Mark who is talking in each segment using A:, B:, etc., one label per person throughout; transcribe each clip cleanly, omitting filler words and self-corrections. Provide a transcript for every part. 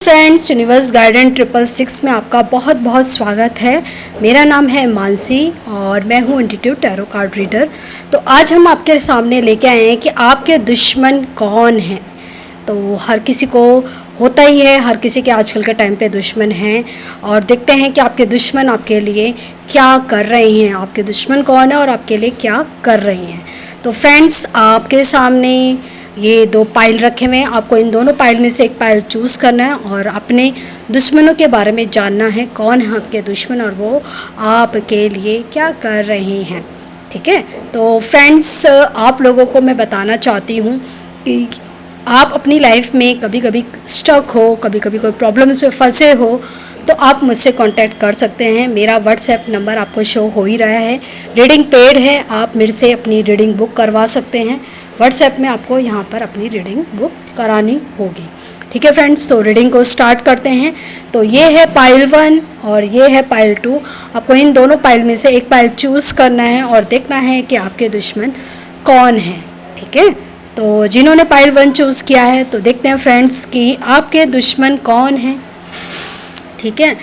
A: Friends, universe guidance 666 में आपका बहुत बहुत स्वागत है। मेरा नाम है मानसी और मैं हूँ इंट्यूटिव टैरो कार्ड रीडर। तो आज हम आपके सामने लेके आए हैं कि आपके दुश्मन कौन हैं। तो हर किसी को होता ही है, हर किसी के आजकल के टाइम पे दुश्मन हैं और देखते हैं कि आपके दुश्मन आपके लिए क्या कर रहे हैं, आपके दुश्मन कौन है और आपके लिए क्या कर रहे हैं। तो फ्रेंड्स, आपके सामने ये दो पाइल रखे हुए हैं। आपको इन दोनों पाइल में से एक पाइल चूज़ करना है और अपने दुश्मनों के बारे में जानना है, कौन है आपके दुश्मन और वो आपके लिए क्या कर रहे हैं। ठीक है, तो फ्रेंड्स, आप लोगों को मैं बताना चाहती हूँ कि आप अपनी लाइफ में कभी कभी स्टक हो, कभी कभी कोई प्रॉब्लम्स में फंसे हो, तो आप मुझसे कांटेक्ट कर सकते हैं। मेरा व्हाट्सएप नंबर आपको शो हो ही रहा है। रीडिंग पेड है, आप मेरे से अपनी रीडिंग बुक करवा सकते हैं। व्हाट्सएप में आपको यहाँ पर अपनी रीडिंग बुक करानी होगी। ठीक है फ्रेंड्स, तो रीडिंग को स्टार्ट करते हैं। तो ये है पाइल 1 और ये है पाइल 2। आपको इन दोनों पाइल में से एक पाइल चूज़ करना है और देखना है कि आपके दुश्मन कौन है। ठीक है, तो जिन्होंने पाइल 1 चूज़ किया है, तो देखते हैं फ्रेंड्स कि आपके दुश्मन कौन हैं। ठीक है,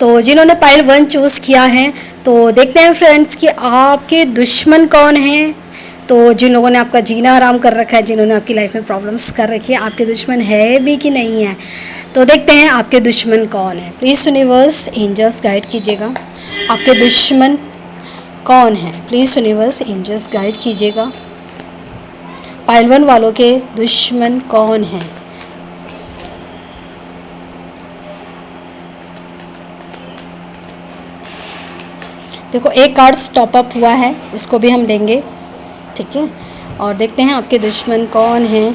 A: तो जिन्होंने पाइल 1 चूज़ किया है, तो देखते हैं फ्रेंड्स कि आपके दुश्मन कौन हैं। तो जिन लोगों ने आपका जीना आराम कर रखा है, जिन्होंने आपकी लाइफ में प्रॉब्लम्स कर रखी है, आपके दुश्मन है भी कि नहीं है। तो देखते हैं आपके दुश्मन कौन है। प्लीज़ यूनिवर्स एंजल्स गाइड कीजिएगा, आपके दुश्मन कौन है। प्लीज़ यूनिवर्स एंजल्स गाइड कीजिएगा, पाइल 1 वालों के दुश्मन कौन है। देखो, एक कार्ड टॉप अप हुआ है, इसको भी हम लेंगे। ठीक है, और देखते हैं आपके दुश्मन कौन हैं।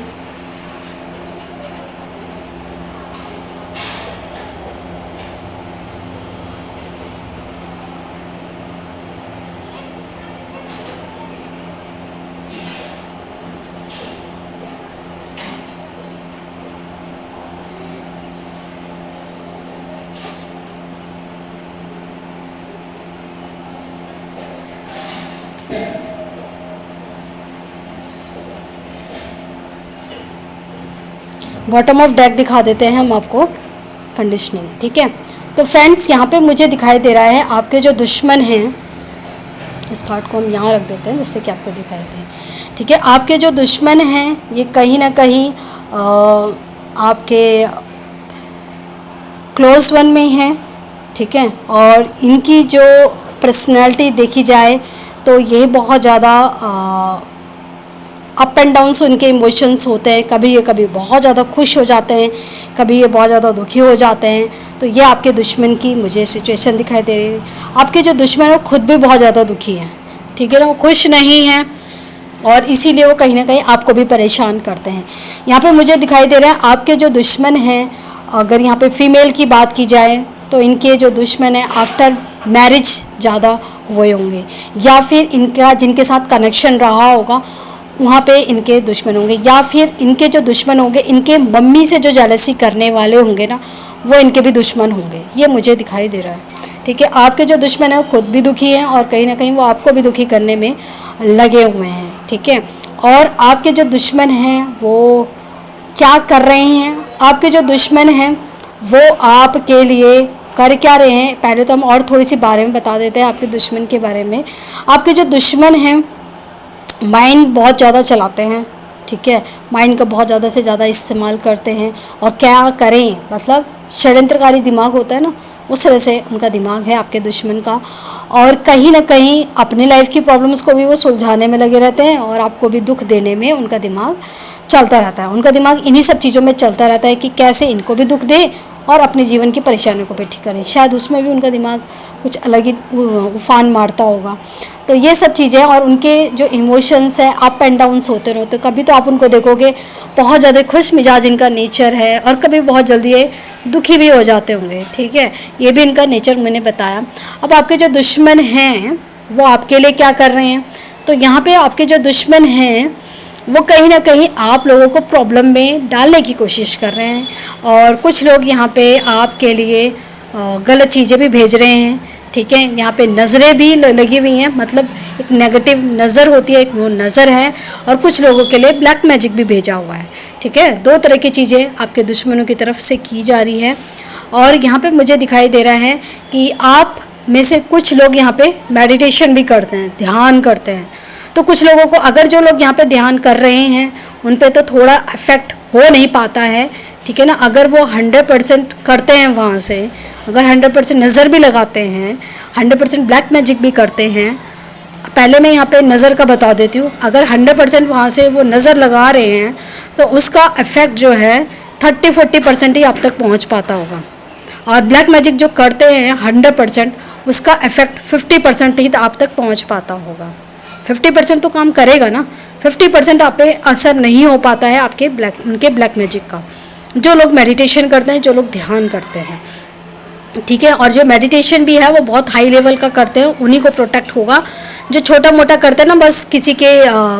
A: बॉटम ऑफ डेक दिखा देते हैं हम आपको, कंडीशनिंग। ठीक है, तो फ्रेंड्स, यहाँ पे मुझे दिखाई दे रहा है आपके जो दुश्मन हैं, इस कार्ड को हम यहाँ रख देते हैं जिससे कि आपको दिखाई दे। ठीक है, आपके जो दुश्मन हैं ये कहीं ना कहीं आपके क्लोज वन में हैं। ठीक है, और इनकी जो पर्सनैलिटी देखी जाए तो ये बहुत ज़्यादा अप एंड डाउन से उनके इमोशंस होते हैं। कभी ये कभी बहुत ज़्यादा खुश हो जाते हैं, कभी ये बहुत ज़्यादा दुखी हो जाते हैं। तो ये आपके दुश्मन की मुझे सिचुएशन दिखाई दे रही है। आपके जो दुश्मन है वो खुद भी बहुत ज़्यादा दुखी हैं। ठीक है ना, वो खुश नहीं हैं और इसीलिए वो कहीं ना कहीं आपको भी परेशान करते हैं। यहाँ पे मुझे दिखाई दे रहा है आपके जो दुश्मन हैं, अगर यहाँ पे फीमेल की बात की जाए तो इनके जो दुश्मन हैं आफ्टर मैरिज ज़्यादा हुए होंगे, या फिर इनका जिनके साथ कनेक्शन रहा होगा वहाँ पे इनके दुश्मन होंगे, या फिर इनके जो दुश्मन होंगे इनके मम्मी से जो जेलसी करने वाले होंगे ना, वो इनके भी दुश्मन होंगे। ये मुझे दिखाई दे रहा है। ठीक है, आपके जो दुश्मन है वो खुद भी दुखी हैं और कहीं ना कहीं वो आपको भी दुखी करने में लगे हुए हैं। ठीक है, और आपके जो दुश्मन हैं वो क्या कर रहे हैं, आपके जो दुश्मन हैं वो आपके लिए कर क्या रहे हैं। पहले तो हम और थोड़ी सी बारे में बता देते हैं आपके दुश्मन के बारे में। आपके जो दुश्मन हैं माइंड बहुत ज़्यादा चलाते हैं। ठीक है, माइंड का बहुत ज़्यादा से ज़्यादा इस्तेमाल करते हैं और क्या करें, मतलब षड्यंत्रकारी दिमाग होता है ना, उस तरह से उनका दिमाग है आपके दुश्मन का। और कहीं ना कहीं अपनी लाइफ की प्रॉब्लम्स को भी वो सुलझाने में लगे रहते हैं और आपको भी दुख देने में उनका दिमाग चलता रहता है। उनका दिमाग इन्हीं सब चीज़ों में चलता रहता है कि कैसे इनको भी दुख दे और अपने जीवन की परेशानियों को भी ठीक करें। शायद उसमें भी उनका दिमाग कुछ अलग ही उफान मारता होगा। तो ये सब चीज़ें और उनके जो इमोशंस हैं अप एंड डाउन्स होते रहते। कभी तो आप उनको देखोगे बहुत ज़्यादा खुश मिजाज इनका नेचर है और कभी बहुत जल्दी ये दुखी भी हो जाते होंगे। ठीक है, ये भी इनका नेचर मैंने बताया। अब आपके जो दुश्मन हैं वो आपके लिए क्या कर रहे हैं, तो यहाँ पे आपके जो दुश्मन हैं वो कहीं ना कहीं आप लोगों को प्रॉब्लम में डालने की कोशिश कर रहे हैं और कुछ लोग यहाँ पे आपके लिए गलत चीज़ें भी भेज रहे हैं। ठीक है, यहाँ पे नज़रें भी लगी हुई हैं, मतलब एक नेगेटिव नज़र होती है, एक वो नज़र है, और कुछ लोगों के लिए ब्लैक मैजिक भी भेजा हुआ है। ठीक है, दो तरह की चीज़ें आपके दुश्मनों की तरफ से की जा रही है। और यहाँ पे मुझे दिखाई दे रहा है कि आप में से कुछ लोग यहाँ पे मेडिटेशन भी करते हैं, ध्यान करते हैं। तो कुछ लोगों को, अगर जो लोग यहाँ पे ध्यान कर रहे हैं उन पे तो थोड़ा इफेक्ट हो नहीं पाता है, ठीक है ना। अगर वो 100% करते हैं वहाँ से, अगर 100% नज़र भी लगाते हैं, 100% ब्लैक मैजिक भी करते हैं, पहले मैं यहाँ पे नज़र का बता देती हूँ। अगर 100% वहाँ से वो नज़र लगा रहे हैं तो उसका इफ़ेक्ट जो है 30-40% ही आप तक पहुँच पाता होगा। और ब्लैक मैजिक जो करते हैं 100%, उसका इफ़ेक्ट 50% ही आप तक पहुँच पाता होगा। 50% तो काम करेगा ना, 50% आप पे असर नहीं हो पाता है आपके उनके ब्लैक मैजिक का। जो लोग मेडिटेशन करते हैं, जो लोग ध्यान करते हैं, ठीक है। और जो मेडिटेशन भी है वो बहुत हाई लेवल का करते हैं, उन्हीं को प्रोटेक्ट होगा। जो छोटा मोटा करते हैं ना, बस किसी के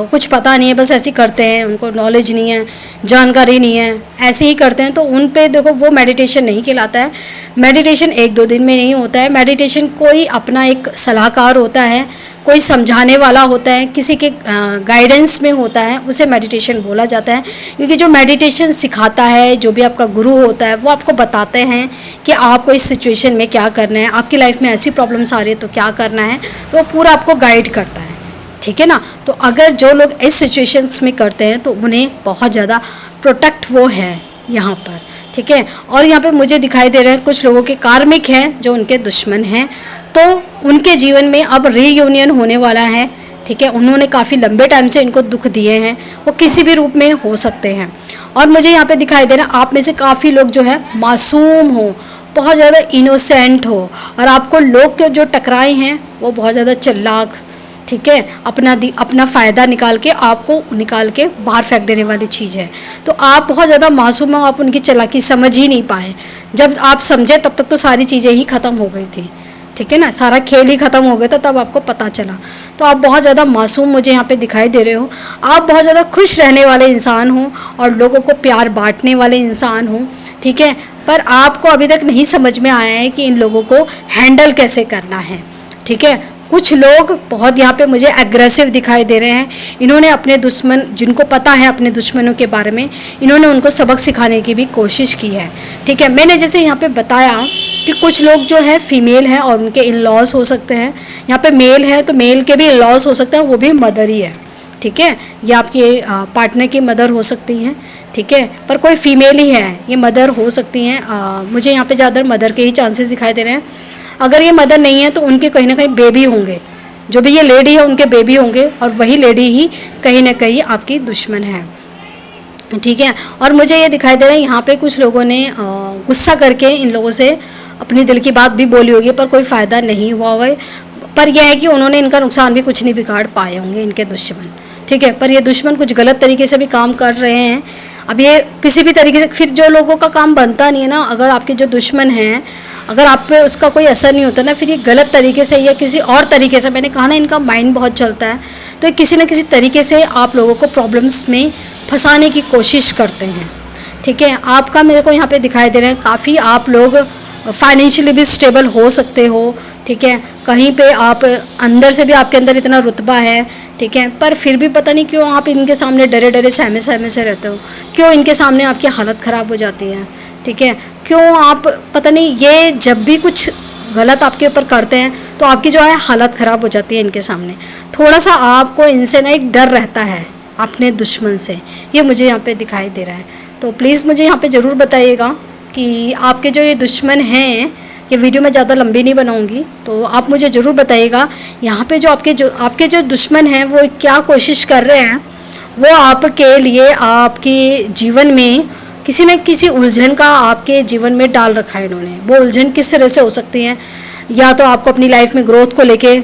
A: कुछ पता नहीं है, बस ऐसे ही करते हैं, उनको नॉलेज नहीं है, जानकारी नहीं है, ऐसे ही करते हैं, तो उन पे देखो वो मेडिटेशन नहीं कहलाता है। मेडिटेशन 1-2 दिन में नहीं होता है। मेडिटेशन कोई अपना एक सलाहकार होता है, कोई समझाने वाला होता है, किसी के गाइडेंस में होता है, उसे मेडिटेशन बोला जाता है। क्योंकि जो मेडिटेशन सिखाता है, जो भी आपका गुरु होता है, वो आपको बताते हैं कि आपको इस सिचुएशन में क्या करना है, आपकी लाइफ में ऐसी प्रॉब्लम्स आ रही है तो क्या करना है, तो वो पूरा आपको गाइड करता है, ठीक है ना। तो अगर जो लोग इस सिचुएशंस में करते हैं तो उन्हें बहुत ज़्यादा प्रोटेक्ट वो है यहाँ पर, ठीक है। और यहाँ पे मुझे दिखाई दे रहे हैं कुछ लोगों के कार्मिक हैं जो उनके दुश्मन हैं, तो उनके जीवन में अब रीयूनियन होने वाला है, ठीक है। उन्होंने काफ़ी लंबे टाइम से इनको दुख दिए हैं, वो किसी भी रूप में हो सकते हैं। और मुझे यहाँ पे दिखाई दे रहा है आप में से काफ़ी लोग जो है मासूम हो, बहुत ज़्यादा इनोसेंट हो, और आपको लोग के जो टकराए हैं वो बहुत ज़्यादा चालाक, ठीक है, अपना फ़ायदा निकाल के आपको निकाल के बाहर फेंक देने वाली चीज़ है। तो आप बहुत ज़्यादा मासूम हो, आप उनकी चालाकी समझ ही नहीं पाए। जब आप समझे तब तक तो सारी चीज़ें ही ख़त्म हो गई थी, ठीक है ना, सारा खेल ही ख़त्म हो गया था, तब आपको पता चला। तो आप बहुत ज़्यादा मासूम मुझे यहाँ पे दिखाई दे रहे हो। आप बहुत ज़्यादा खुश रहने वाले इंसान हो और लोगों को प्यार बांटने वाले इंसान हो, ठीक है। पर आपको अभी तक नहीं समझ में आया है कि इन लोगों को हैंडल कैसे करना है, ठीक है। कुछ लोग बहुत यहाँ पे मुझे एग्रेसिव दिखाई दे रहे हैं। इन्होंने अपने दुश्मन, जिनको पता है अपने दुश्मनों के बारे में, इन्होंने उनको सबक सिखाने की भी कोशिश की है, ठीक है। मैंने जैसे यहाँ पे बताया कि कुछ लोग जो है फीमेल हैं और उनके इन लॉज हो सकते हैं। यहाँ पे मेल है तो मेल के भी इन लॉज हो सकते हैं, वो भी मदर ही है, ठीक है। ये आपके पार्टनर की मदर हो सकती हैं, ठीक है। पर कोई फीमेल ही है, ये मदर हो सकती हैं। मुझे यहाँ पे ज़्यादा मदर के ही चांसेस दिखाई दे रहे हैं। अगर ये मदर नहीं है तो उनके कहीं ना कहीं बेबी होंगे, जो भी ये लेडी है उनके बेबी होंगे, और वही लेडी ही कहीं ना कहीं आपकी दुश्मन है, ठीक है। और मुझे ये दिखाई दे रहा है यहाँ पे कुछ लोगों ने गुस्सा करके इन लोगों से अपनी दिल की बात भी बोली होगी, पर कोई फ़ायदा नहीं हुआ होगा। पर यह है कि उन्होंने इनका नुकसान भी कुछ नहीं बिगाड़ पाए होंगे इनके दुश्मन, ठीक है। पर ये दुश्मन कुछ गलत तरीके से भी काम कर रहे हैं। अब ये किसी भी तरीके से, फिर जो लोगों का काम बनता नहीं है ना, अगर आपके जो दुश्मन हैं, अगर आप पे उसका कोई असर नहीं होता ना, फिर ये गलत तरीके से या किसी और तरीके से, मैंने कहा ना इनका माइंड बहुत चलता है, तो किसी न किसी तरीके से आप लोगों को प्रॉब्लम्स में फंसाने की कोशिश करते हैं, ठीक है। आपका मेरे को यहाँ पे दिखाई दे रहा है काफ़ी आप लोग फाइनेंशियली भी स्टेबल हो सकते हो, ठीक है। कहीं पे आप अंदर से भी आपके अंदर इतना रुतबा है, ठीक है। पर फिर भी पता नहीं क्यों आप इनके सामने डरे डरे सहमे सहमे से रहते हो, क्यों इनके सामने आपकी हालत ख़राब हो जाती है, ठीक है। क्यों आप, पता नहीं, ये जब भी कुछ गलत आपके ऊपर करते हैं तो आपकी जो है हालत ख़राब हो जाती है इनके सामने। थोड़ा सा आपको इनसे ना एक डर रहता है अपने दुश्मन से, ये मुझे यहाँ पे दिखाई दे रहा है। तो प्लीज़ मुझे यहाँ पे ज़रूर बताइएगा कि आपके जो ये दुश्मन हैं, ये वीडियो मैं ज़्यादा लंबी नहीं बनाऊंगी, तो आप मुझे ज़रूर बताइएगा यहाँ पे जो आपके जो दुश्मन हैं वो क्या कोशिश कर रहे हैं। वो आपके लिए आपके जीवन में किसी न किसी उलझन का आपके जीवन में डाल रखा है इन्होंने। वो उलझन किस तरह से हो सकती है, या तो आपको अपनी लाइफ में ग्रोथ को लेके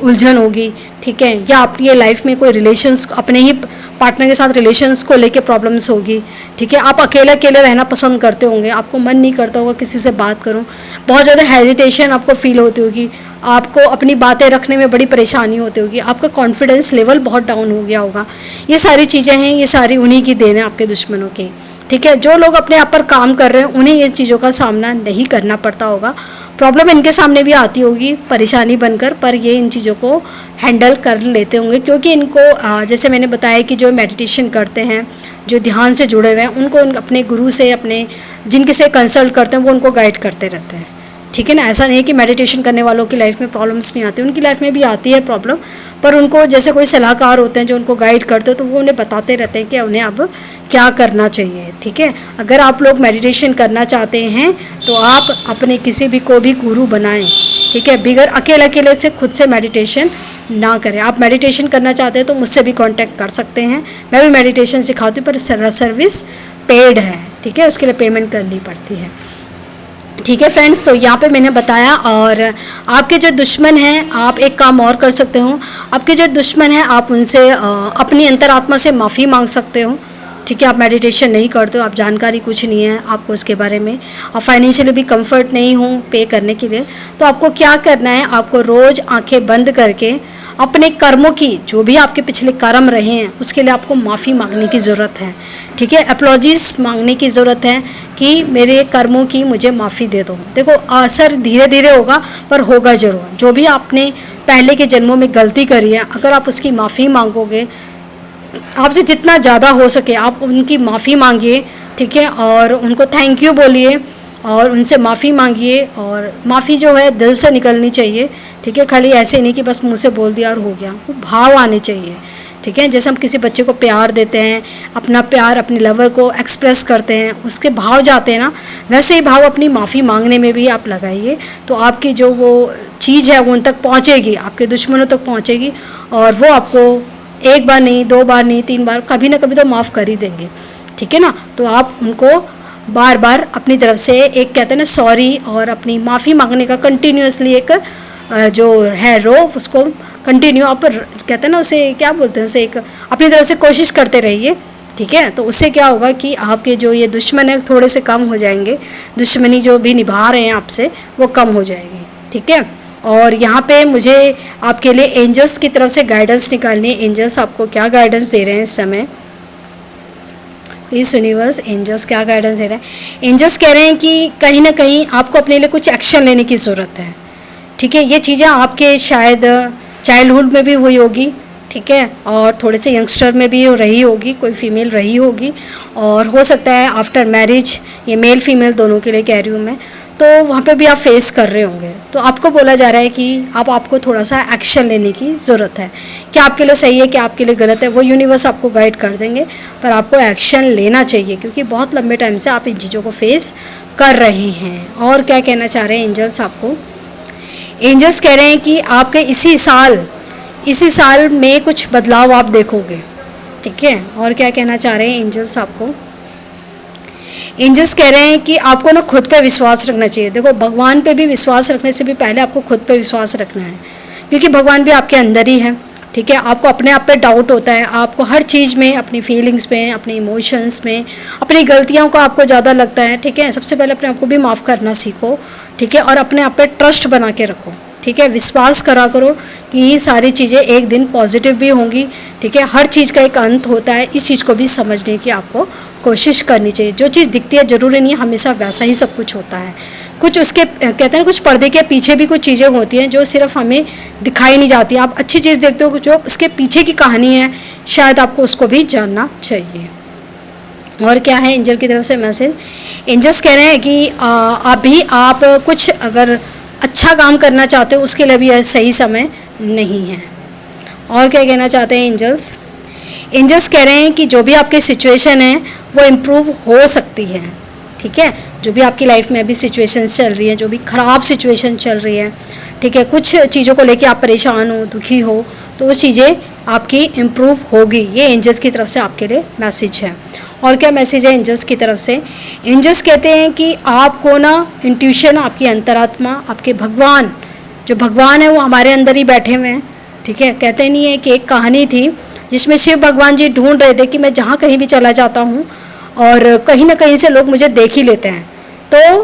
A: उलझन होगी, ठीक है, या आपकी लाइफ में कोई रिलेशंस, अपने ही पार्टनर के साथ रिलेशंस को लेके प्रॉब्लम्स होगी, ठीक है। आप अकेले अकेले रहना पसंद करते होंगे, आपको मन नहीं करता होगा किसी से बात करूं, बहुत ज़्यादा हेजिटेशन आपको फील होती होगी, आपको अपनी बातें रखने में बड़ी परेशानी होती होगी, आपका कॉन्फिडेंस लेवल बहुत डाउन हो गया होगा। ये सारी चीज़ें हैं, ये सारी उन्हीं की देन है आपके दुश्मनों की, ठीक है। जो लोग अपने आप पर काम कर रहे हैं उन्हें ये चीज़ों का सामना नहीं करना पड़ता होगा, प्रॉब्लम इनके सामने भी आती होगी परेशानी बनकर, पर ये इन चीज़ों को हैंडल कर लेते होंगे, क्योंकि इनको जैसे मैंने बताया कि जो मेडिटेशन करते हैं, जो ध्यान से जुड़े हुए हैं, उनको अपने गुरु से, अपने जिनके से कंसल्ट करते हैं, वो उनको गाइड करते रहते हैं। ठीक है ना, ऐसा नहीं है कि मेडिटेशन करने वालों की लाइफ में प्रॉब्लम्स नहीं आती, उनकी लाइफ में भी आती है प्रॉब्लम, पर उनको जैसे कोई सलाहकार होते हैं जो उनको गाइड करते हैं, तो वो उन्हें बताते रहते हैं कि उन्हें अब क्या करना चाहिए। ठीक है, अगर आप लोग मेडिटेशन करना चाहते हैं तो आप अपने किसी भी को भी गुरु बनाएं। ठीक है, बिगर अकेले से खुद से मेडिटेशन ना करें। आप मेडिटेशन करना चाहते हैं तो मुझसे भी कांटेक्ट कर सकते हैं, मैं भी मेडिटेशन सिखाती हूँ, पर सर्विस पेड है। ठीक है, उसके लिए पेमेंट करनी पड़ती है। ठीक है फ्रेंड्स, तो यहाँ पे मैंने बताया। और आपके जो दुश्मन हैं, आप एक काम और कर सकते हो, आपके जो दुश्मन हैं आप उनसे अपनी अंतरात्मा से माफ़ी मांग सकते हो। ठीक है, आप मेडिटेशन नहीं करते हो, आप जानकारी कुछ नहीं है आपको उसके बारे में, और फाइनेंशियली भी कंफर्ट नहीं हूँ पे करने के लिए, तो आपको क्या करना है, आपको रोज़ आंखें बंद करके अपने कर्मों की, जो भी आपके पिछले कर्म रहे हैं, उसके लिए आपको माफ़ी मांगने की ज़रूरत है। ठीक है, अपलॉजीज मांगने की ज़रूरत है कि मेरे कर्मों की मुझे माफ़ी दे दो। देखो, असर धीरे धीरे होगा, पर होगा ज़रूर। जो भी आपने पहले के जन्मों में गलती करी है, अगर आप उसकी माफ़ी मांगोगे, आपसे जितना ज़्यादा हो सके आप उनकी माफ़ी मांगिए। ठीक है, और उनको थैंक यू बोलिए और उनसे माफ़ी मांगिए, और माफ़ी जो है दिल से निकलनी चाहिए। ठीक है, खाली ऐसे नहीं कि बस मुंह से बोल दिया और हो गया, वो भाव आने चाहिए। ठीक है, जैसे हम किसी बच्चे को प्यार देते हैं, अपना प्यार अपने लवर को एक्सप्रेस करते हैं, उसके भाव जाते हैं ना, वैसे ही भाव अपनी माफ़ी मांगने में भी आप लगाइए, तो आपकी जो वो चीज़ है वो उन तक पहुँचेगी, आपके दुश्मनों तक पहुँचेगी, और वो आपको एक बार नहीं, 2 बार नहीं, 3 बार, कभी ना कभी तो माफ़ कर ही देंगे। ठीक है ना, तो आप उनको बार बार अपनी तरफ से एक कहते हैं ना सॉरी, और अपनी माफ़ी मांगने का कंटिन्यूसली एक जो है रो, उसको कंटिन्यू आप कहते हैं ना, उसे क्या बोलते हैं, उसे एक अपनी तरफ से कोशिश करते रहिए। ठीक है, तो उससे क्या होगा कि आपके जो ये दुश्मन है थोड़े से कम हो जाएंगे, दुश्मनी जो भी निभा रहे हैं आपसे वो कम हो जाएगी। ठीक है, और यहाँ पे मुझे आपके लिए एंजल्स की तरफ से गाइडेंस निकालनी है। एंजल्स आपको क्या गाइडेंस दे रहे हैं इस समय, इस यूनिवर्स एंजल्स क्या गाइडेंस दे रहे हैं। एंजल्स कह रहे हैं कि कहीं ना कहीं आपको अपने लिए कुछ एक्शन लेने की ज़रूरत है। ठीक है, ये चीज़ें आपके शायद चाइल्डहुड में भी हुई होगी। ठीक है, और थोड़े से यंगस्टर में भी रही होगी, कोई फीमेल रही होगी, और हो सकता है आफ्टर मैरिज, ये मेल फीमेल दोनों के लिए कह रही हूँ मैं, तो वहाँ पे भी आप फेस कर रहे होंगे। तो आपको बोला जा रहा है कि आपको थोड़ा सा एक्शन लेने की ज़रूरत है, क्या आपके लिए सही है, क्या आपके लिए गलत है, वो यूनिवर्स आपको गाइड कर देंगे, पर आपको एक्शन लेना चाहिए, क्योंकि बहुत लंबे टाइम से आप इन चीज़ों को फेस कर रहे हैं। और क्या कहना चाह रहे हैं एंजल्स आपको, एंजल्स कह रहे हैं कि आपके इसी साल में कुछ बदलाव आप देखोगे। ठीक है, और क्या कहना चाह रहे हैं एंजल्स आपको, एंजल्स कह रहे हैं कि आपको ना खुद पे विश्वास रखना चाहिए। देखो, भगवान पे भी विश्वास रखने से भी पहले आपको खुद पे विश्वास रखना है, क्योंकि भगवान भी आपके अंदर ही है। ठीक है, आपको अपने आप पे डाउट होता है, आपको हर चीज़ में, अपनी फीलिंग्स में, अपने इमोशंस में, अपनी गलतियों को आपको ज़्यादा लगता है। ठीक है, सबसे पहले अपने आप को भी माफ़ करना सीखो। ठीक है, और अपने आप पे ट्रस्ट बना के रखो। ठीक है, विश्वास करा करो कि ये सारी चीज़ें एक दिन पॉजिटिव भी होंगी। ठीक है, हर चीज़ का एक अंत होता है, इस चीज़ को भी समझने की आपको कोशिश करनी चाहिए। जो चीज़ दिखती है ज़रूरी नहीं हमेशा वैसा ही सब कुछ होता है, कुछ उसके कहते हैं कुछ पर्दे के पीछे भी कुछ चीज़ें होती हैं जो सिर्फ हमें दिखाई नहीं जाती। आप अच्छी चीज़ देखते हो, जो उसके पीछे की कहानी है शायद आपको उसको भी जानना चाहिए। और क्या है एंजल की तरफ से मैसेज, एंजल्स कह रहे हैं कि अभी आप कुछ अगर अच्छा काम करना चाहते हो उसके लिए भी सही समय नहीं है। और क्या कहना चाहते हैं एंजल्स, एंजल्स कह रहे हैं कि जो भी आपकी सिचुएशन है वो इम्प्रूव हो सकती है। ठीक है, जो भी आपकी लाइफ में अभी सिचुएशन चल रही है, जो भी ख़राब सिचुएशन चल रही है, ठीक है, कुछ चीज़ों को लेके आप परेशान हो, दुखी हो, तो वो चीज़ें आपकी इम्प्रूव होगी। ये एंजल्स की तरफ से आपके लिए मैसेज है। और क्या मैसेज है एंजल्स की तरफ से, एंजल्स कहते हैं कि आपको ना इंट्यूशन, आपकी अंतरात्मा, आपके भगवान, जो भगवान है वो हमारे अंदर ही बैठे हुए हैं। ठीक है, कहते नहीं है कि एक कहानी थी जिसमें शिव भगवान जी ढूंढ रहे थे कि मैं जहाँ कहीं भी चला जाता हूँ और कहीं ना कहीं से लोग मुझे देख ही लेते हैं, तो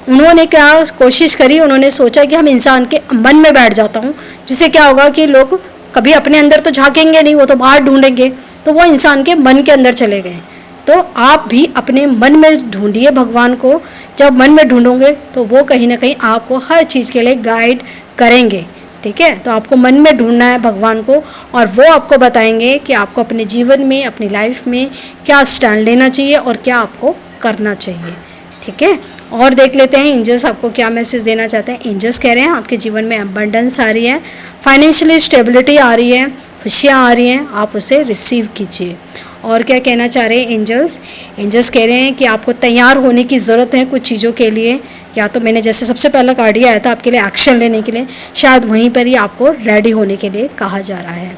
A: उन्होंने क्या कोशिश करी, उन्होंने सोचा कि हम इंसान के मन में बैठ जाता हूँ, जिससे क्या होगा कि लोग कभी अपने अंदर तो झांकेंगे नहीं, वो तो बाहर ढूंढेंगे, तो वो इंसान के मन के अंदर चले गए। तो आप भी अपने मन में ढूंढिए भगवान को। जब मन में ढूंढोगे तो वो कहीं ना कहीं आपको हर चीज़ के लिए गाइड करेंगे, ठीक है। तो आपको मन में ढूंढना है भगवान को, और वो आपको बताएंगे कि आपको अपने जीवन में, अपनी लाइफ में क्या स्टैंड लेना चाहिए और क्या आपको करना चाहिए, ठीक है। और देख लेते हैं एंजल्स आपको क्या मैसेज देना चाहते हैं। एंजल्स कह रहे हैं आपके जीवन में अबंडेंस आ रही है, फाइनेंशियली स्टेबिलिटी आ रही है, खुशियाँ आ रही हैं, आप उसे रिसीव कीजिए। और क्या कहना चाह रहे हैं एंजल्स? एंजल्स कह रहे हैं कि आपको तैयार होने की ज़रूरत है कुछ चीज़ों के लिए, या तो मैंने जैसे सबसे पहला कार्ड ही आया था आपके लिए एक्शन लेने के लिए, शायद वहीं पर ही आपको रेडी होने के लिए कहा जा रहा है।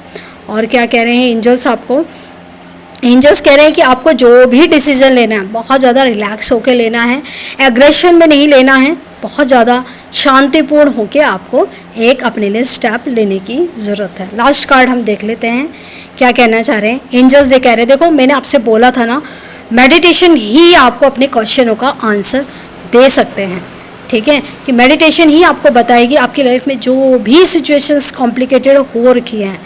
A: और क्या कह रहे हैं एंजल्स आपको? एंजल्स कह रहे हैं कि आपको जो भी डिसीजन लेना है बहुत ज़्यादा रिलैक्स होकर लेना है, एग्रेशन में नहीं लेना है, बहुत ज़्यादा शांतिपूर्ण होकर आपको एक अपने लिए स्टेप लेने की ज़रूरत है। लास्ट कार्ड हम देख लेते हैं क्या कहना चाह रहे हैं एंजल्स। ये कह रहे हैं, देखो मैंने आपसे बोला था ना, मेडिटेशन ही आपको अपने क्वेश्चनों का आंसर दे सकते हैं, ठीक है, कि मेडिटेशन ही आपको बताएगी आपकी लाइफ में जो भी सिचुएशंस कॉम्प्लिकेटेड हो रखी हैं,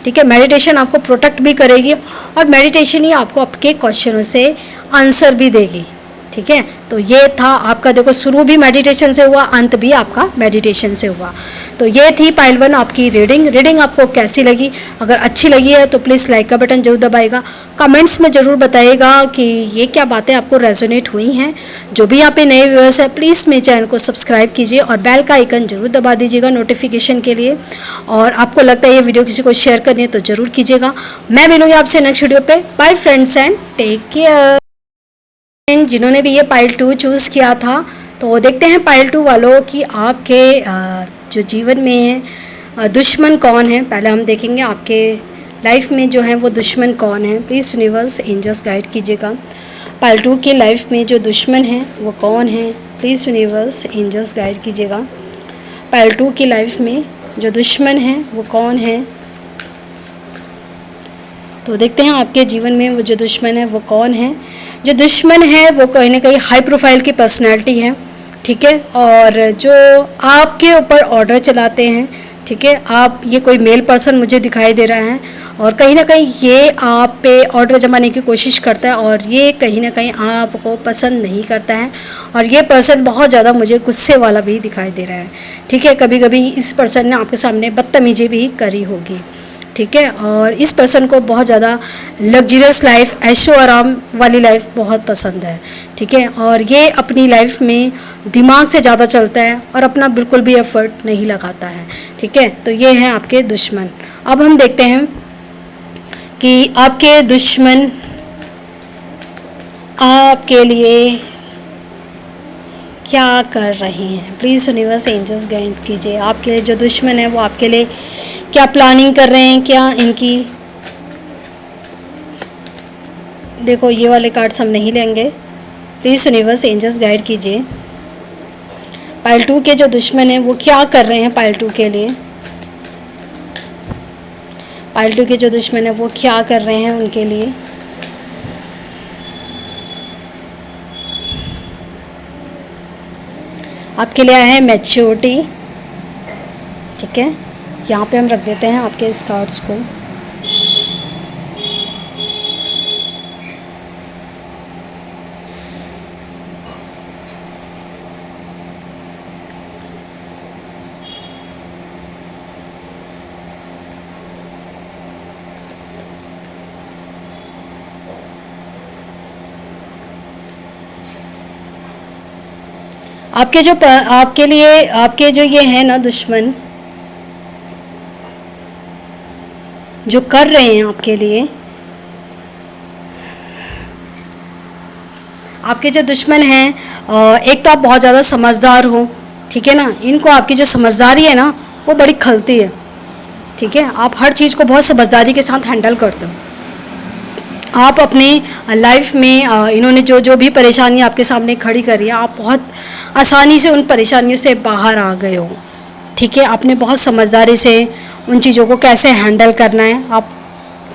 A: ठीक है। मेडिटेशन आपको प्रोटेक्ट भी करेगी और मेडिटेशन ही आपको आपके क्वेश्चनों से आंसर भी देगी, ठीक है। तो ये था आपका, देखो शुरू भी मेडिटेशन से हुआ, अंत भी आपका मेडिटेशन से हुआ। तो ये थी पाइल 1 आपकी रीडिंग आपको कैसी लगी? अगर अच्छी लगी है तो प्लीज़ लाइक का बटन जरूर दबाइएगा, कमेंट्स में ज़रूर बताइएगा कि ये क्या बातें आपको रेजोनेट हुई हैं। जो भी यहाँ पे नए व्यूअर्स हैं प्लीज़ मेरे चैनल को सब्सक्राइब कीजिए और बेल का आइकन जरूर दबा दीजिएगा नोटिफिकेशन के लिए। और आपको लगता है ये वीडियो किसी को शेयर करनी है तो ज़रूर कीजिएगा। मैं मिलूँगी आपसे नेक्स्ट वीडियो पे। Bye friends and take care. जिन्होंने भी ये पाइल 2 चूज़ किया था, तो देखते हैं पाइल 2 वालों कि आपके जो जीवन में है दुश्मन कौन है। पहले हम देखेंगे आपके लाइफ में जो है वो दुश्मन कौन है। प्लीज़ यूनिवर्स एंजल्स गाइड कीजिएगा, पाइल 2 की लाइफ में जो दुश्मन है वो कौन है। प्लीज़ यूनिवर्स एंजल्स गाइड कीजिएगा, पाइल 2 की लाइफ में जो दुश्मन है वो कौन है। तो देखते हैं आपके जीवन में वो जो दुश्मन है वो कौन है। जो दुश्मन है वो कहीं ना कहीं हाई प्रोफाइल की पर्सनैलिटी है, ठीक है, और जो आपके ऊपर ऑर्डर चलाते हैं, ठीक है। आप, ये कोई मेल पर्सन मुझे दिखाई दे रहा है और कहीं ना कहीं ये आप पे ऑर्डर जमाने की कोशिश करता है और ये कहीं ना कहीं आपको पसंद नहीं करता है। और ये पर्सन बहुत ज़्यादा मुझे गुस्से वाला भी दिखाई दे रहा है, ठीक है। कभी कभी इस पर्सन ने आपके सामने बदतमीजी भी करी होगी, ठीक है। और इस पर्सन को बहुत ज़्यादा लग्जरियस लाइफ, ऐशो आराम वाली लाइफ बहुत पसंद है, ठीक है। और ये अपनी लाइफ में दिमाग से ज़्यादा चलता है और अपना बिल्कुल भी एफर्ट नहीं लगाता है, ठीक है। तो ये हैं आपके दुश्मन। अब हम देखते हैं कि आपके दुश्मन आपके लिए क्या कर रहे हैं। प्लीज़ यूनिवर्स एंजल्स गाइड कीजिए, आपके जो दुश्मन है वो आपके लिए क्या प्लानिंग कर रहे हैं, क्या इनकी। देखो ये वाले कार्ड्स हम नहीं लेंगे। प्लीज़ यूनिवर्स एंजल्स गाइड कीजिए, पाइल 2 के जो दुश्मन हैं वो क्या कर रहे हैं पाइल 2 के लिए। पाइल 2 के जो दुश्मन है वो क्या कर रहे हैं उनके लिए। आपके लिए आया है मैच्योरिटी, ठीक है। यहाँ पे हम रख देते हैं आपके इस कार्ड्स को। आपके लिए आपके जो ये है ना दुश्मन जो कर रहे हैं आपके लिए, आपके जो दुश्मन हैं, एक तो आप बहुत ज़्यादा समझदार हो, ठीक है ना। इनको आपकी जो समझदारी है ना वो बड़ी खलती है, ठीक है। आप हर चीज़ को बहुत समझदारी के साथ हैंडल करते हो। आप अपने लाइफ में इन्होंने जो जो भी परेशानी आपके सामने खड़ी करी है, आप बहुत आसानी से उन परेशानियों से बाहर आ गए हो, ठीक है। आपने बहुत समझदारी से उन चीज़ों को कैसे हैंडल करना है। आप,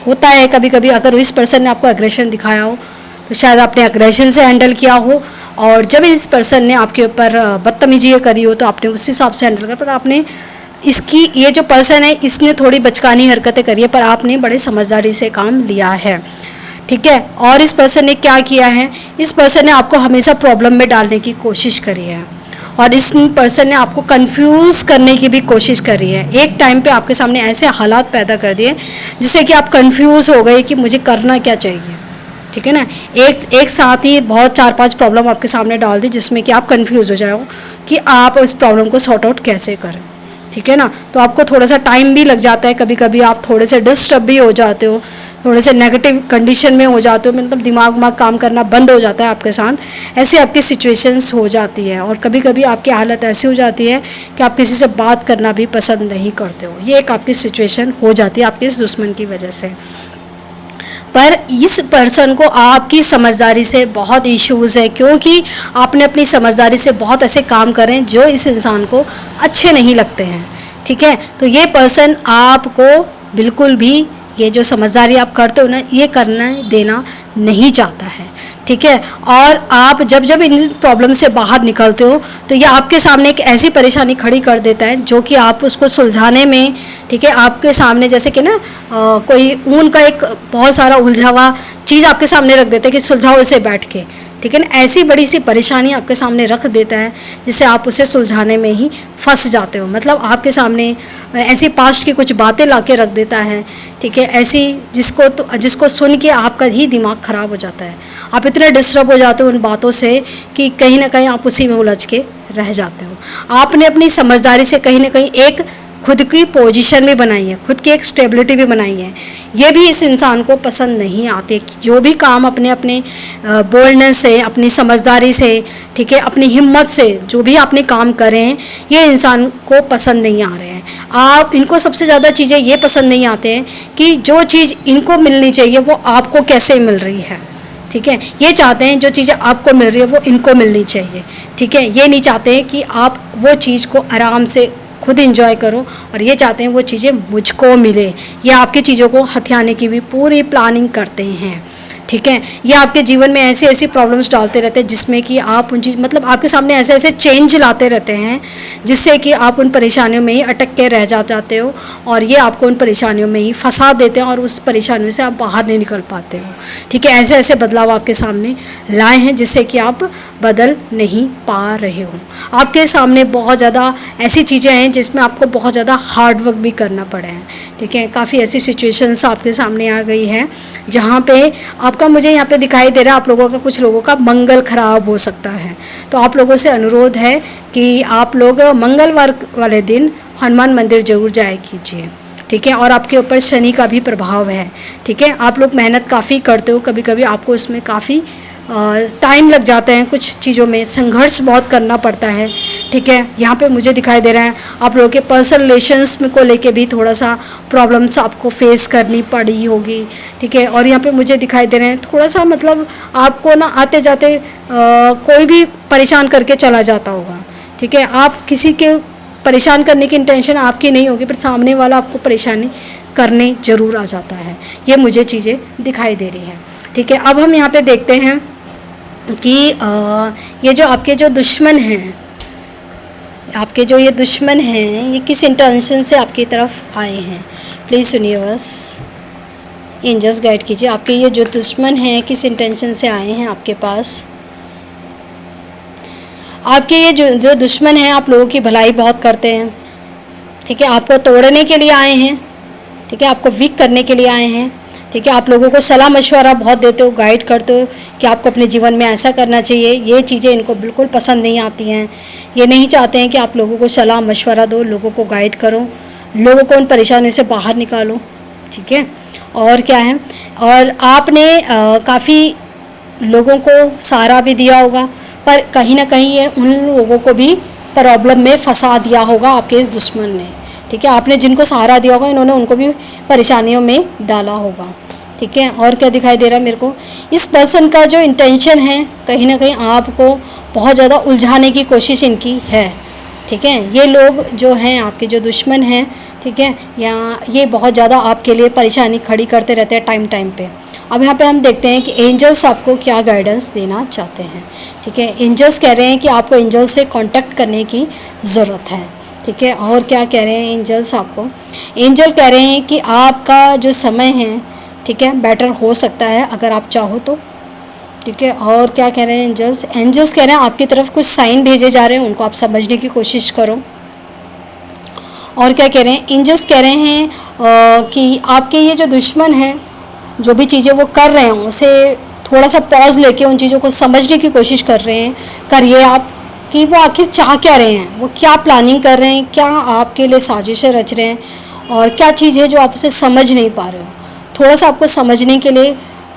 A: होता है कभी कभी अगर इस पर्सन ने आपको एग्रेशन दिखाया हो तो शायद आपने एग्रेशन से हैंडल किया हो, और जब इस पर्सन ने आपके ऊपर बदतमीजी करी हो तो आपने उस हिसाब से हैंडल कर। पर आपने इसकी, ये जो पर्सन है इसने थोड़ी बचकानी हरकतें करी है, पर आपने बड़े समझदारी से काम लिया है, ठीक है। और इस पर्सन ने क्या किया है, इस पर्सन ने आपको हमेशा प्रॉब्लम में डालने की कोशिश करी है और इस पर्सन ने आपको कंफ्यूज करने की भी कोशिश करी है। एक टाइम पे आपके सामने ऐसे हालात पैदा कर दिए जिससे कि आप कंफ्यूज हो गए कि मुझे करना क्या चाहिए, ठीक है ना। एक साथ ही बहुत 4-5 प्रॉब्लम आपके सामने डाल दी जिसमें कि आप कंफ्यूज हो जाओ कि आप इस प्रॉब्लम को सॉर्ट आउट कैसे करें, ठीक है ना। तो आपको थोड़ा सा टाइम भी लग जाता है, कभी कभी आप थोड़े से डिस्टर्ब भी हो जाते हो, थोड़े से नेगेटिव कंडीशन में हो जाते हो, मतलब दिमाग काम करना बंद हो जाता है आपके साथ, ऐसी आपकी सिचुएशंस हो जाती है। और कभी कभी आपकी हालत ऐसी हो जाती है कि आप किसी से बात करना भी पसंद नहीं करते हो। ये एक आपकी सिचुएशन हो जाती है आपके इस दुश्मन की वजह से। पर इस पर्सन को आपकी समझदारी से बहुत इश्यूज़ है, क्योंकि आपने अपनी समझदारी से बहुत ऐसे काम करे हैं जो इस इंसान को अच्छे नहीं लगते हैं, ठीक है। तो ये पर्सन आपको बिल्कुल भी ये जो समझदारी आप करते हो ना, ये करना देना नहीं चाहता है, ठीक है। और आप जब जब इन प्रॉब्लम से बाहर निकलते हो तो ये आपके सामने एक ऐसी परेशानी खड़ी कर देता है जो कि आप उसको सुलझाने में, ठीक है, आपके सामने जैसे कि ना कोई ऊन का एक बहुत सारा उलझा हुआ चीज़ आपके सामने रख देता है कि सुलझाओ इसे बैठ के, ठीक है ना। ऐसी बड़ी सी परेशानी आपके सामने रख देता है जिससे आप उसे सुलझाने में ही फंस जाते हो। मतलब आपके सामने ऐसी पास्ट की कुछ बातें ला के रख देता है, ठीक है, ऐसी जिसको सुन के आपका ही दिमाग ख़राब हो जाता है। आप इतने डिस्टर्ब हो जाते हो उन बातों से कि कहीं ना कहीं आप उसी में उलझ के रह जाते हो। आपने अपनी समझदारी से कहीं ना कहीं एक खुद की पोजीशन भी बनाई है, खुद की एक स्टेबिलिटी भी बनाई है। ये भी इस इंसान को पसंद नहीं आते। जो भी काम अपने अपने बोल्डनेस से, अपनी समझदारी से, ठीक है, अपनी हिम्मत से जो भी आपने काम करे हैं, ये इंसान को पसंद नहीं आ रहे हैं। आप इनको सबसे ज़्यादा चीज़ें ये पसंद नहीं आते हैं कि जो चीज़ इनको मिलनी चाहिए वो आपको कैसे मिल रही है, ठीक है। ये चाहते हैं जो चीज़ें आपको मिल रही है वो इनको मिलनी चाहिए, ठीक है। ये नहीं चाहते हैं कि आप वो चीज़ को आराम से खुद एंजॉय करो, और ये चाहते हैं वो चीज़ें मुझको मिले। ये आपकी चीज़ों को हथियाने की भी पूरी प्लानिंग करते हैं, ठीक है। ये आपके जीवन में ऐसी ऐसी प्रॉब्लम्स डालते रहते हैं जिसमें कि आप उन चीज़ मतलब आपके सामने ऐसे ऐसे चेंज लाते रहते हैं जिससे कि आप उन परेशानियों में ही अटक के रह जाते हो, और ये आपको उन परेशानियों में ही फंसा देते हैं और उस परेशानियों से आप बाहर नहीं निकल पाते हो, ठीक है। ऐसे ऐसे बदलाव आपके सामने लाए हैं जिससे कि आप बदल नहीं पा रहे हो। आपके सामने बहुत ज़्यादा ऐसी चीज़ें हैं जिसमें आपको बहुत ज़्यादा हार्ड वर्क भी करना पड़ा है, ठीक है। काफ़ी ऐसी सिचुएशंस आपके सामने आ गई है जहाँ पे आपका, मुझे यहाँ पे दिखाई दे रहा है आप लोगों का, कुछ लोगों का मंगल खराब हो सकता है। तो आप लोगों से अनुरोध है कि आप लोग मंगलवार वाले दिन हनुमान मंदिर जरूर जाया कीजिए, ठीक है। और आपके ऊपर शनि का भी प्रभाव है, ठीक है। आप लोग मेहनत काफ़ी करते हो, कभी कभी आपको इसमें काफ़ी टाइम लग जाते हैं, कुछ चीज़ों में संघर्ष बहुत करना पड़ता है, ठीक है। यहाँ पे मुझे दिखाई दे रहा है आप लोगों के पर्सनल रिलेशंस में को लेके भी थोड़ा सा प्रॉब्लम्स आपको फेस करनी पड़ी होगी, ठीक है। और यहाँ पे मुझे दिखाई दे रहे हैं थोड़ा सा मतलब आपको ना आते जाते कोई भी परेशान करके चला जाता होगा, ठीक है। आप किसी के परेशान करने की इंटेंशन आपकी नहीं होगी, पर सामने वाला आपको परेशानी करने ज़रूर आ जाता है। ये मुझे चीज़ें दिखाई दे रही हैं, ठीक है। अब हम यहाँ पे देखते हैं कि ये जो आपके जो दुश्मन हैं, आपके जो ये दुश्मन हैं, ये किस इंटेंशन से आपकी तरफ आए हैं। प्लीज़ सुनिए, बस एंजल्स गाइड कीजिए। आपके ये जो दुश्मन हैं किस इंटेंशन से आए हैं आपके पास। आपके ये जो दुश्मन हैं आप लोगों की भलाई बहुत करते हैं, ठीक है। आपको तोड़ने के लिए आए हैं, ठीक है, आपको वीक करने के लिए आए हैं, ठीक है। आप लोगों को सलाह मशवरा बहुत देते हो, गाइड करते हो कि आपको अपने जीवन में ऐसा करना चाहिए। ये चीज़ें इनको बिल्कुल पसंद नहीं आती हैं। ये नहीं चाहते हैं कि आप लोगों को सलाह मशवरा दो, लोगों को गाइड करो, लोगों को उन परेशानियों से बाहर निकालो, ठीक है। और क्या है, और आपने काफ़ी लोगों को सहारा भी दिया होगा, पर कहीं ना कहीं ये उन लोगों को भी प्रॉब्लम में फंसा दिया होगा आपके इस दुश्मन ने, ठीक है। आपने जिनको सहारा दिया होगा इन्होंने उनको भी परेशानियों में डाला होगा, ठीक है। और क्या दिखाई दे रहा है मेरे को, इस पर्सन का जो इंटेंशन है कहीं ना कहीं आपको बहुत ज़्यादा उलझाने की कोशिश इनकी है, ठीक है। ये लोग जो हैं आपके जो दुश्मन हैं, ठीक है, या ये बहुत ज़्यादा आपके लिए परेशानी खड़ी करते रहते हैं टाइम टाइम पे। अब यहाँ पे हम देखते हैं कि एंजल्स आपको क्या गाइडेंस देना चाहते हैं, ठीक है। एंजल्स कह रहे हैं कि आपको एंजल्स से कांटेक्ट करने की ज़रूरत है, ठीक है। और क्या कह रहे हैं एंजल्स आपको, एंजल कह रहे हैं कि आपका जो समय है, ठीक है, बेटर हो सकता है अगर आप चाहो तो। ठीक है, और क्या कह रहे हैं एंजल्स? एंजल्स कह रहे हैं आपकी तरफ कुछ साइन भेजे जा रहे हैं, उनको आप समझने की कोशिश करो। और क्या कह रहे हैं एंजल्स? कह रहे हैं कि आपके ये जो दुश्मन हैं, जो भी चीज़ें वो कर रहे हैं उसे थोड़ा सा पॉज लेके उन चीज़ों को समझने की कोशिश करिए आप कि वो आखिर चाह क्या रहे हैं, वो क्या प्लानिंग कर रहे हैं, क्या आपके लिए साजिशें रच रहे हैं, और क्या चीज़ है जो आप उसे समझ नहीं पा रहे हो। थोड़ा सा आपको समझने के लिए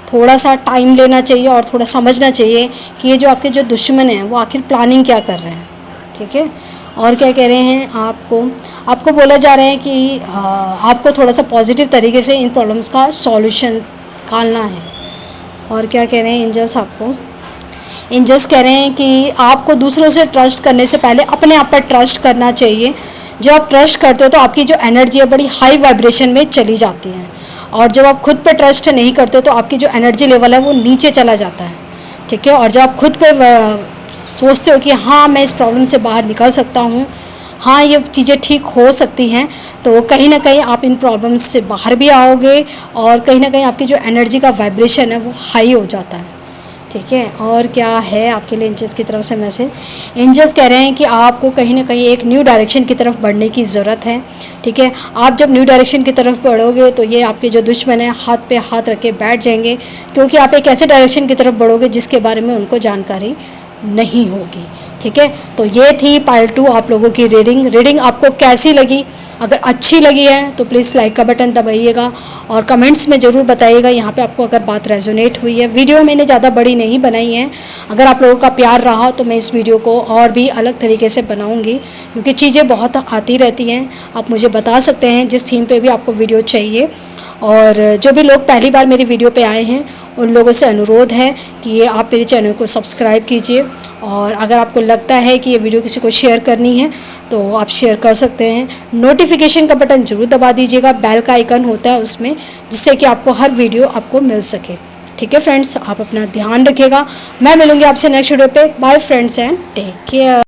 A: थोड़ा सा टाइम लेना चाहिए और थोड़ा समझना चाहिए कि ये जो आपके जो दुश्मन हैं वो आखिर प्लानिंग क्या कर रहे हैं। ठीक है, और क्या कह रहे हैं आपको बोला जा रहा है कि आपको थोड़ा सा पॉजिटिव तरीके से इन प्रॉब्लम्स का सॉल्यूशन निकालना है। और क्या कह रहे हैं एंजल्स? एंजल्स कह रहे हैं कि आपको दूसरों से ट्रस्ट करने से पहले अपने आप पर ट्रस्ट करना चाहिए। जब आप ट्रस्ट करते हो तो आपकी जो एनर्जी है बड़ी हाई वाइब्रेशन में चली जाती है, और जब आप खुद पे ट्रस्ट नहीं करते तो आपकी जो एनर्जी लेवल है वो नीचे चला जाता है। ठीक है, और जब आप खुद पे सोचते हो कि हाँ मैं इस प्रॉब्लम से बाहर निकल सकता हूँ, हाँ ये चीज़ें ठीक हो सकती हैं, तो कहीं ना कहीं आप इन प्रॉब्लम्स से बाहर भी आओगे, और कहीं ना कहीं आपकी जो एनर्जी का वाइब्रेशन है वो हाई हो जाता है। ठीक है, और क्या है आपके लिए एंजल्स की तरफ से मैसेज? एंजल्स कह रहे हैं कि आपको कहीं ना कहीं एक न्यू डायरेक्शन की तरफ बढ़ने की ज़रूरत है। ठीक है, आप जब न्यू डायरेक्शन की तरफ बढ़ोगे तो ये आपके जो दुश्मन हैं हाथ पे हाथ रख के बैठ जाएंगे, क्योंकि आप एक ऐसे डायरेक्शन की तरफ बढ़ोगे जिसके बारे में उनको जानकारी नहीं होगी। ठीक है, तो ये थी पार्ट 2 आप लोगों की रीडिंग आपको कैसी लगी? अगर अच्छी लगी है तो प्लीज़ लाइक का बटन दबाइएगा, और कमेंट्स में ज़रूर बताइएगा यहाँ पे आपको अगर बात रेजोनेट हुई है। वीडियो मैंने ज़्यादा बड़ी नहीं बनाई है, अगर आप लोगों का प्यार रहा तो मैं इस वीडियो को और भी अलग तरीके से बनाऊँगी, क्योंकि चीज़ें बहुत आती रहती हैं। आप मुझे बता सकते हैं जिस थीम पे भी आपको वीडियो चाहिए। और जो भी लोग पहली बार मेरी वीडियो पे आए हैं उन लोगों से अनुरोध है कि ये आप मेरे चैनल को सब्सक्राइब कीजिए, और अगर आपको लगता है कि ये वीडियो किसी को शेयर करनी है तो आप शेयर कर सकते हैं। नोटिफिकेशन का बटन ज़रूर दबा दीजिएगा, बेल का आइकन होता है उसमें, जिससे कि आपको हर वीडियो आपको मिल सके। ठीक है फ्रेंड्स, आप अपना ध्यान रखिएगा। मैं मिलूँगी आपसे नेक्स्ट वीडियो पे। Bye friends and take care.